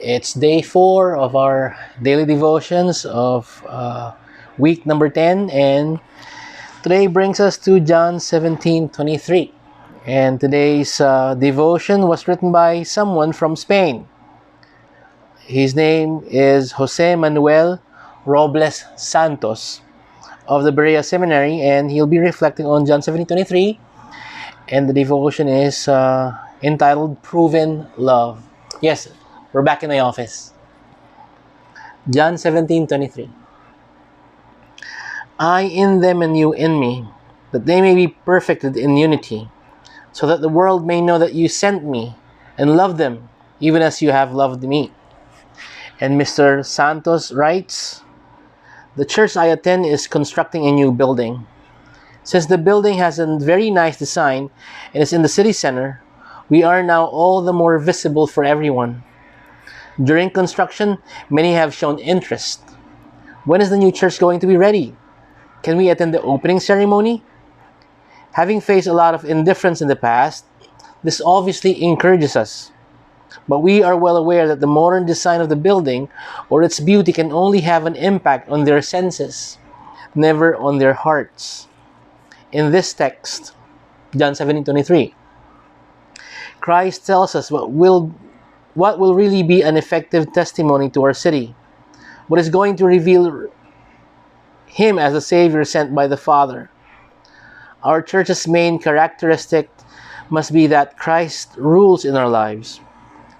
It's day 4 of our daily devotions of week number 10, and today brings us to John 17:23. And today's devotion was written by someone from Spain. His name is Jose Manuel Robles Santos of the Berea Seminary, and he'll be reflecting on John 17:23, and the devotion is entitled Proven Love. Yes, we're back in the office. John 17:23. I in them and you in me, that they may be perfected in unity, so that the world may know that you sent me and loved them, even as you have loved me. And Mr. Santos writes, the church I attend is constructing a new building. Since the building has a very nice design and is in the city center, we are now all the more visible for everyone. During construction, many have shown interest. When is the new church going to be ready? Can we attend the opening ceremony? Having faced a lot of indifference in the past, this obviously encourages us. But we are well aware that the modern design of the building or its beauty can only have an impact on their senses, never on their hearts. In this text, John 17:23, Christ tells us what will really be an effective testimony to our city, what is going to reveal Him as the Savior sent by the Father. Our church's main characteristic must be that Christ rules in our lives.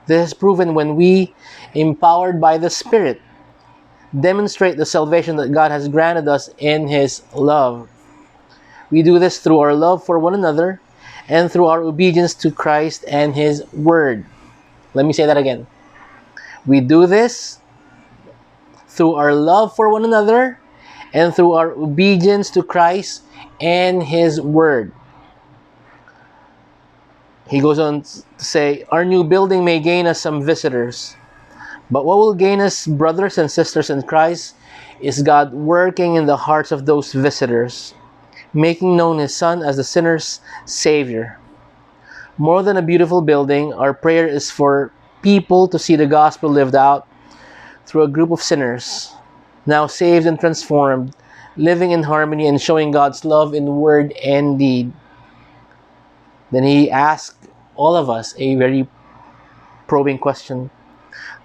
This is proven when we, empowered by the Spirit, demonstrate the salvation that God has granted us in His love. We do this through our love for one another and through our obedience to Christ and His Word. Let me say that again. We do this through our love for one another and through our obedience to Christ and His Word. He goes on to say, our new building may gain us some visitors, but what will gain us, brothers and sisters in Christ, is God working in the hearts of those visitors, making known His Son as the sinner's Savior. More than a beautiful building, our prayer is for people to see the gospel lived out through a group of sinners, now saved and transformed, living in harmony and showing God's love in word and deed. Then he asked all of us a very probing question.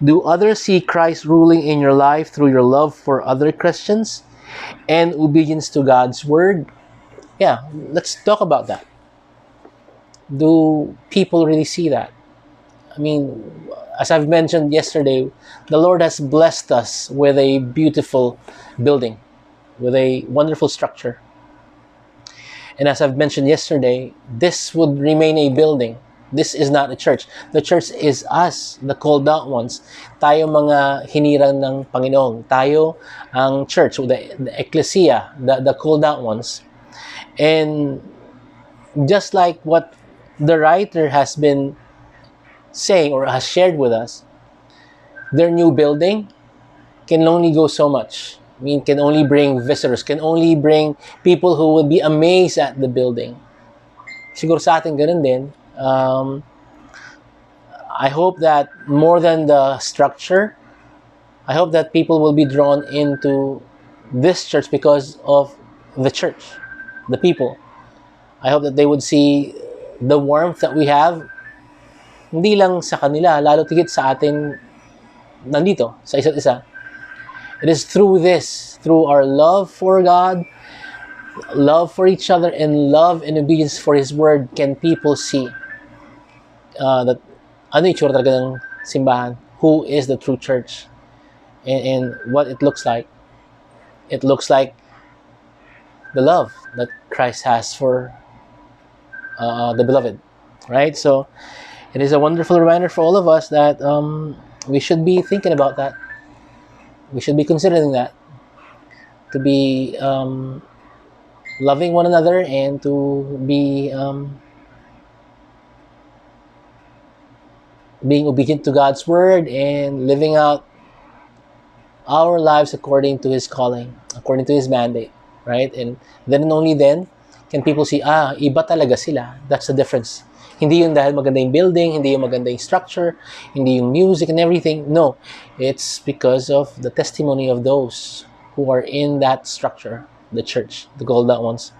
Do others see Christ ruling in your life through your love for other Christians and obedience to God's Word? Yeah, let's talk about that. Do people really see that? I mean, as I've mentioned yesterday, the Lord has blessed us with a beautiful building, with a wonderful structure. And as I've mentioned yesterday, this would remain a building. This is not a church. The church is us, the called out ones. Tayo mga hinirang ng Panginoon. Tayo ang church, the ecclesia, the called out ones. And just like what the writer has been saying or has shared with us, their new building can only go so much. I mean, can only bring visitors, can only bring people who will be amazed at the building. Siguro sa atin ganun din. I hope that more than the structure, I hope that people will be drawn into this church because of the church, the people. I hope that they would see the warmth that we have, hindi lang sa kanila, lalo tigit sa atin nandito, sa isa't isa. It is through this, through our love for God, love for each other, and love and obedience for His Word, can people see that ano yung itsura talaga ng simbahan, who is the true church, and what it looks like. It looks like the love that Christ has for the beloved, right? So it is a wonderful reminder for all of us that we should be thinking about that. We should be considering that, to be loving one another and to be being obedient to God's Word and living out our lives according to His calling, according to His mandate, right? And then and only then can people see, iba talaga sila. That's the difference. Hindi yung dahil maganda yung building, hindi yung maganda yung structure, hindi yung music and everything. No, it's because of the testimony of those who are in that structure, the church, the called out ones.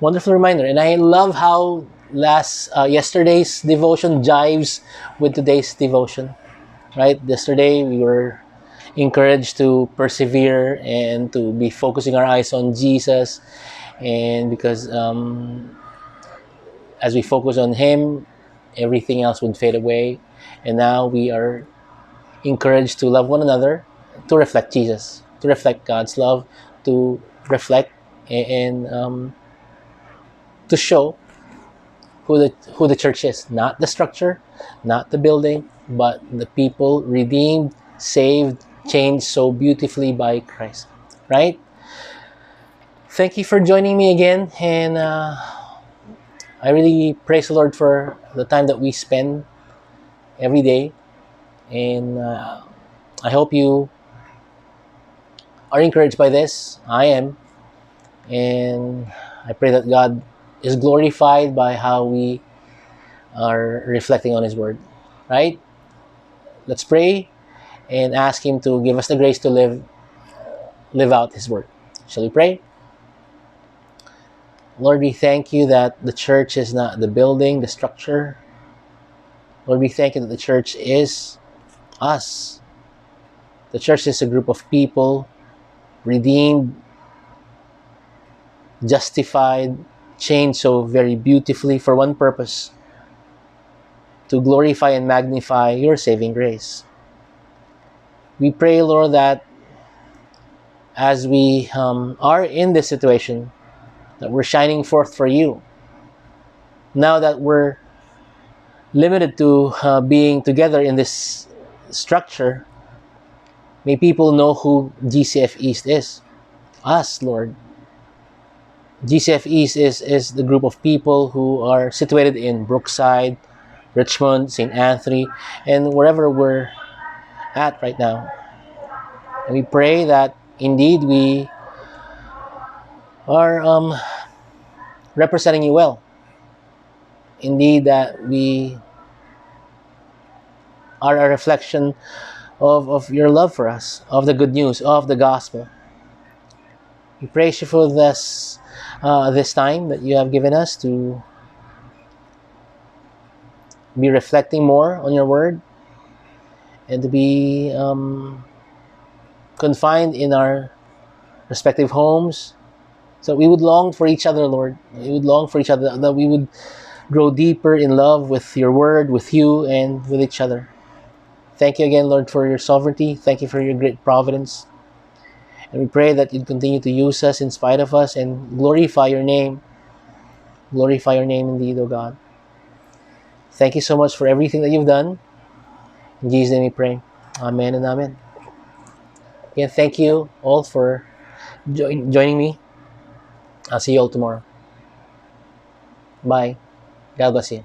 Wonderful reminder. And I love how yesterday's devotion jives with today's devotion. Right? Yesterday, we were encouraged to persevere and to be focusing our eyes on Jesus. And because as we focus on Him, everything else would fade away. And now we are encouraged to love one another, to reflect Jesus, to reflect God's love, to reflect and to show who the church is. Not the structure, not the building, but the people redeemed, saved, changed so beautifully by Christ. Right? Thank you for joining me again, and I really praise the Lord for the time that we spend every day, and I hope you are encouraged by this. I am, and I pray that God is glorified by how we are reflecting on His Word. Right? Let's pray and ask Him to give us the grace to live out His Word. Shall we pray? Lord, we thank you that the church is not the building, the structure. Lord, we thank you that the church is us. The church is a group of people redeemed, justified, changed so very beautifully for one purpose: to glorify and magnify your saving grace. We pray, Lord, that as we are in this situation, that we're shining forth for you. Now that we're limited to being together in this structure, may people know who GCF East is. Us, Lord. GCF East is the group of people who are situated in Brookside, Richmond, St. Anthony, and wherever we're at right now. And we pray that indeed we are representing you well. Indeed that we are a reflection of your love for us, of the good news, of the gospel. We praise you for this time that you have given us to be reflecting more on your word and to be confined in our respective homes, so we would long for each other, Lord. We would long for each other, that we would grow deeper in love with your word, with you, and with each other. Thank you again, Lord, for your sovereignty. Thank you for your great providence. And we pray that you'd continue to use us in spite of us and glorify your name. Glorify your name indeed, O God. Thank you so much for everything that you've done. In Jesus' name we pray. Amen and amen. Again, thank you all for joining me. I'll see you all tomorrow. Bye. God bless you.